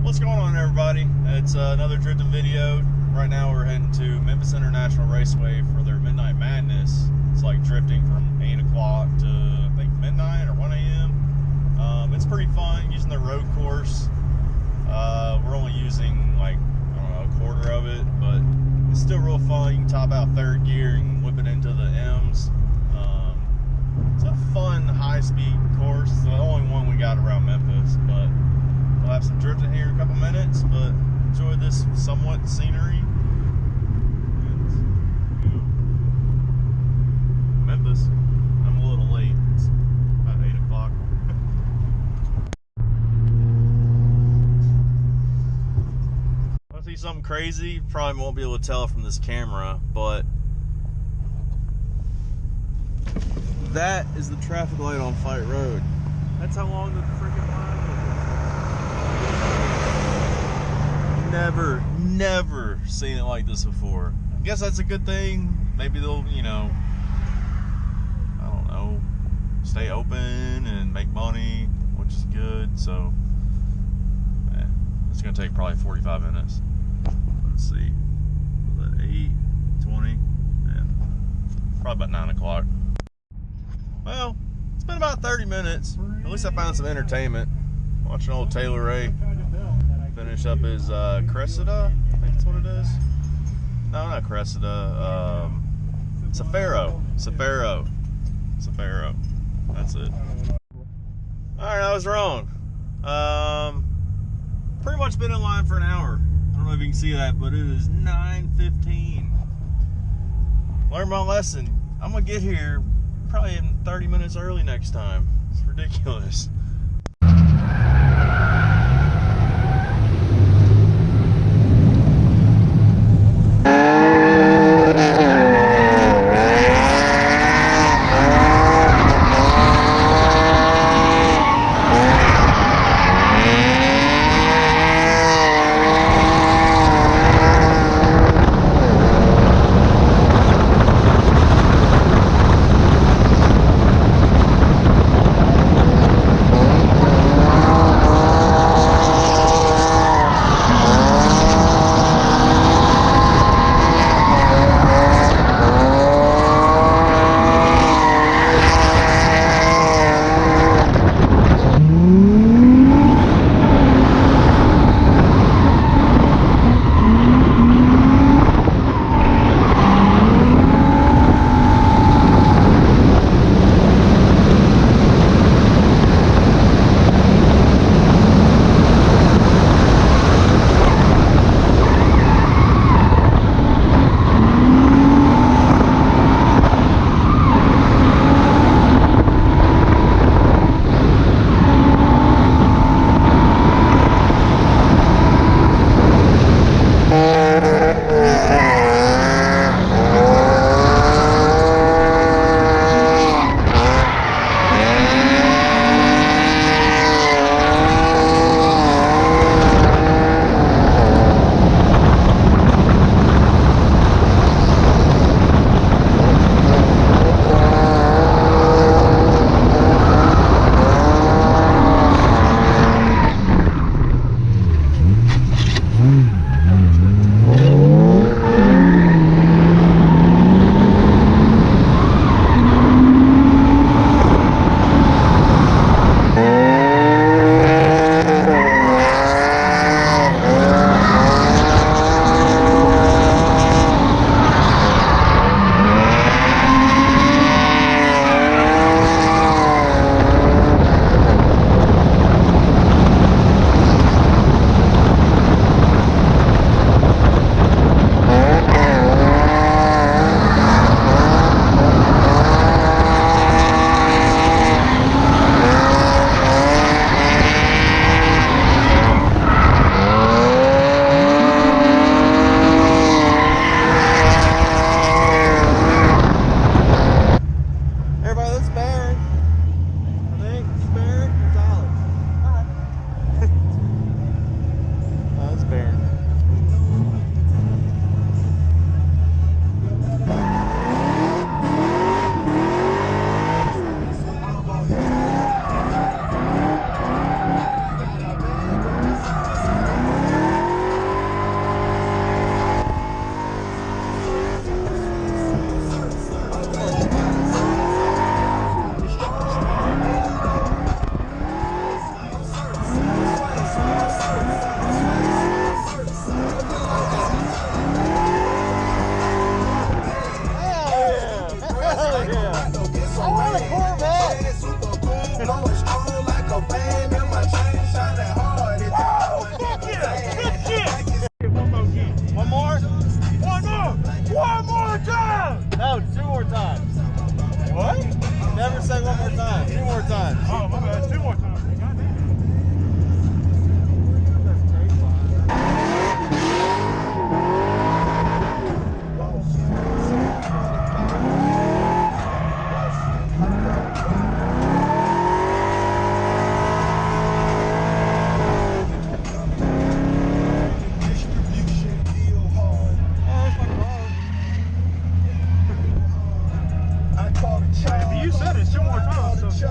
What's going on, everybody? It's another drifting video. Right now we're heading to Memphis International Raceway for their Midnight Madness. It's like drifting from 8 o'clock to I think midnight or 1 a.m. It's pretty fun using the road course. We're only using like, I don't know, a quarter of it, but it's still real fun. You can top out third gear and whip it into the M's. It's a fun high-speed course. It's the only one we got around Memphis, but we'll have some drifting here in a couple minutes, but enjoy this somewhat scenery. And, you know, Memphis. I'm a little late. It's about 8 o'clock. Want to see something crazy? You probably won't be able to tell from this camera, but that is the traffic light on Fight Road. That's how long the freaking line is. Never seen it like this before. I guess that's a good thing. Maybe they'll, you know, I don't know, stay open and make money, which is good. So, yeah, it's gonna take probably 45 minutes. Let's see, was that 8:20? Yeah, probably about 9 o'clock. Well, it's been about 30 minutes. At least I found some entertainment. Watching old Taylor Ray finish up his Cressida, I think that's what it is. No, not Cressida. Safaro. That's it. Alright, I was wrong. Pretty much been in line for an hour. I don't know if you can see that, but it is 9:15. Learned my lesson. I'm gonna get here probably in 30 minutes early next time. It's ridiculous. times. Oh, my bad. 2 more times. Goddamn. You said it 2 more times. So.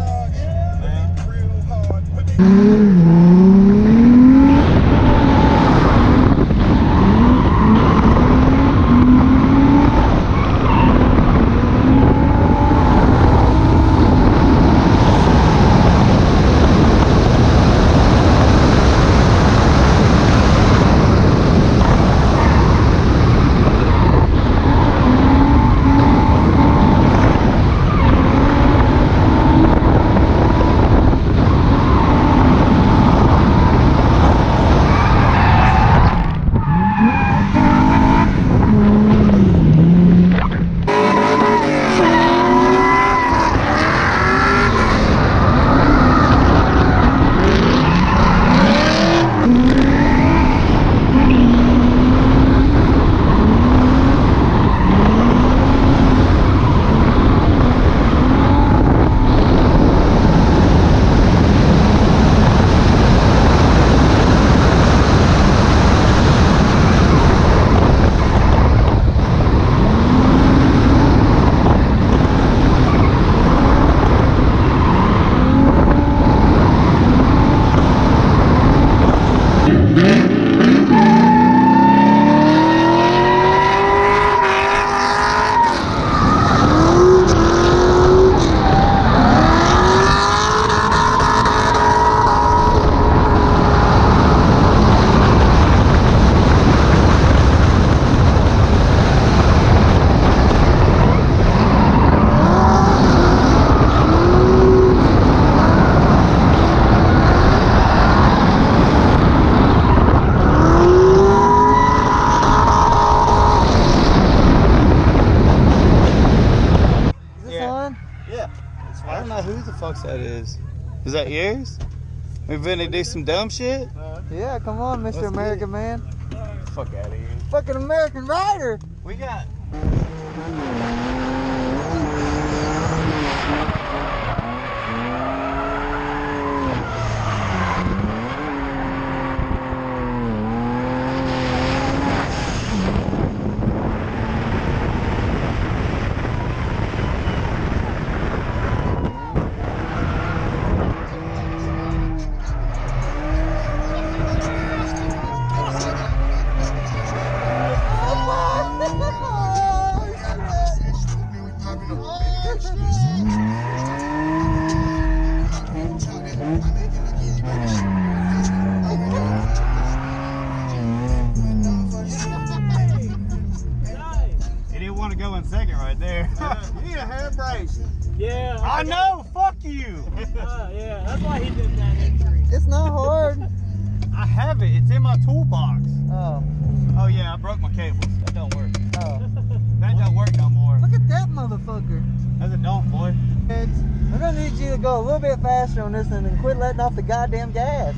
I don't know who the fuck that is. Is that yours? We finna do some dumb shit? Yeah, come on, Mr. American man. Fuck out of here. Fucking American rider. We got. Second right there. You need a handbrake. Yeah. I know. Fuck you. Yeah, that's why he did that entry. It's not hard. I have it. It's in my toolbox. Oh. Oh yeah, I broke my cables. That don't work. Oh. That don't work no more. Look at that motherfucker. That's a don't, boy. I'm gonna need you to go a little bit faster on this one and quit letting off the goddamn gas.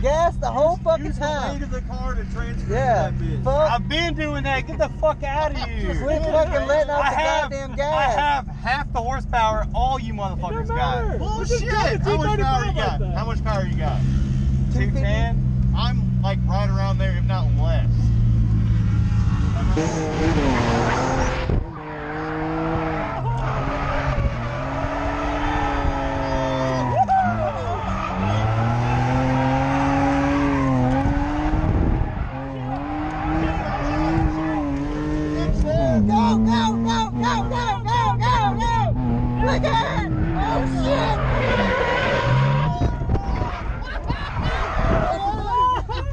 Gas the whole fucking time. Use the weight of the car to transfer Yeah. that bitch. Fuck. I've been doing that. Get the fuck out of here. Quit fucking letting off the goddamn gas. I have half the horsepower all you motherfuckers got. Bullshit. How much power you got? How much power you got? 210? I'm like right around there, if not less. Look at it! Oh shit!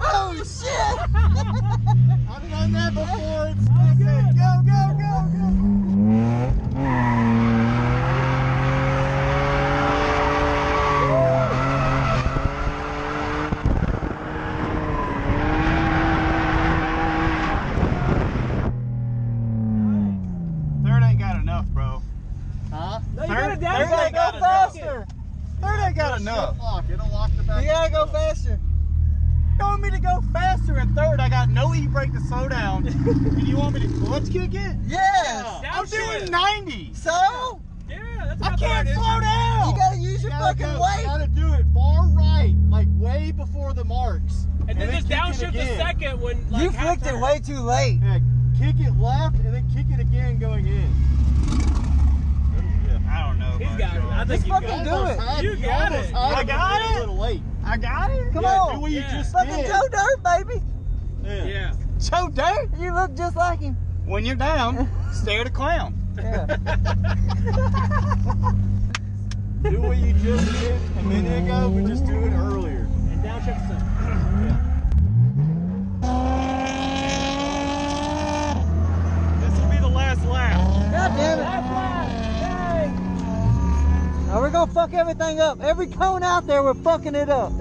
Oh shit! I've done that before. It's good. Go, go, go, go. Third ain't got enough, bro. Huh? No, you Third got ain't got enough. Faster! want me to go faster in third. I got no e-brake to slow down. And you want me to clutch kick it? Yes. I'm doing 90. So? Yeah, that's I not can't bad, is slow it? down. You gotta use your fucking You weight. gotta do it far right, like way before the marks. And then just kick it downshift the again. second when like You half flicked it turn. way too late. Yeah, kick it left and then kick it again going in. I don't know. He's got it. I Just think you fucking got do it. it. You got it. I got it. A little late. I got it. Come Yeah, on. do what you Yeah. just Fucking did. Joe Dirt, baby. Yeah. Joe Dirt. You look just like him. When you're down, stare at a clown. Yeah. Do what you just did a minute ago, but just do it earlier. And downshift the second. This will be the last lap. God damn it. Last lap. Yay. Now we're gonna fuck everything up. Every cone out there, we're fucking it up.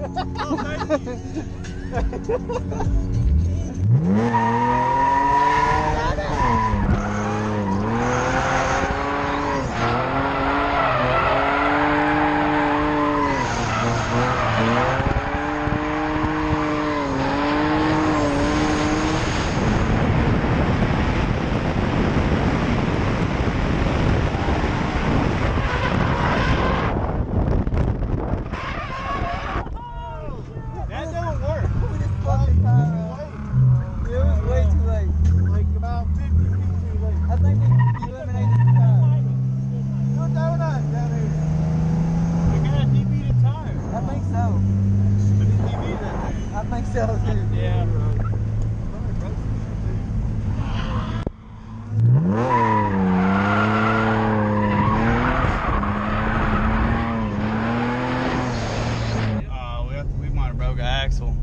That don't work. We just fucked the tire up. It was way too late. Like about 50 feet too late. I think we eliminated the tire. No donut down here. You got a DB tire. I think so. I didn't DB that thing. I think so too. Yeah. We might have broke an axle.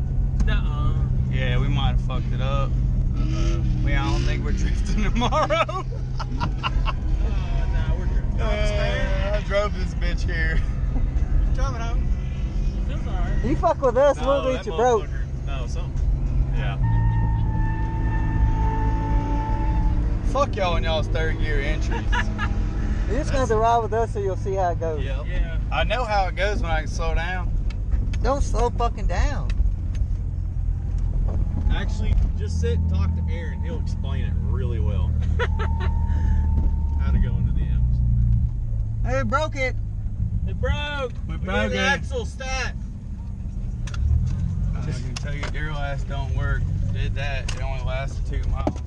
Nuh-uh. Yeah, we might have fucked it up. I don't think we're drifting tomorrow. Nah, we're good. I drove this bitch here. Driving home. Feels alright. You fuck with us, we'll that reach you broke. motherfucker- No, something. Yeah. Fuck y'all in y'all's third gear entries. You're just gonna have to ride with us so you'll see how it goes. Yep. Yeah. I know how it goes when I can slow down. Don't slow fucking down. Actually, just sit and talk to Aaron. He'll explain it really well. How to go into the M's. Hey, broke it. It broke. We Broke the axle stat. I can tell you, your ass don't work. Did that. It only lasted 2 miles.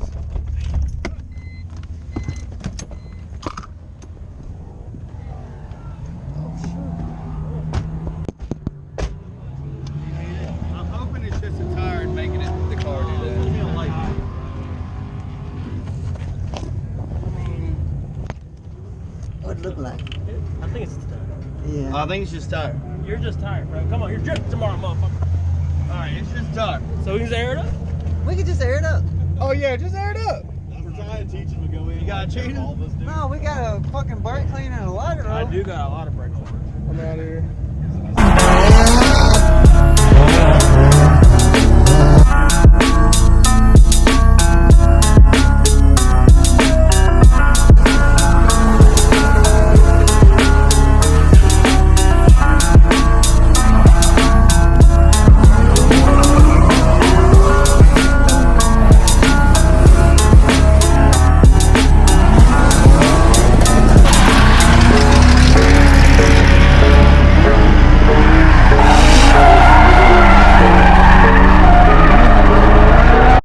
I'm hoping it's just a tire and making it the car do that. What it look like? I think it's just tired. Yeah. I think it's just tire. You're just tired, bro. Come on, you're drifting tomorrow, motherfucker. Alright, it's just tire. So we can just air it up? We can just air it up. Oh yeah, just air it up. We're trying to teach him to go in. You got like cheated? all of us do. No, we got a fucking brake clean and a lighter I roll. do got a lot of brake on. I'm out of here.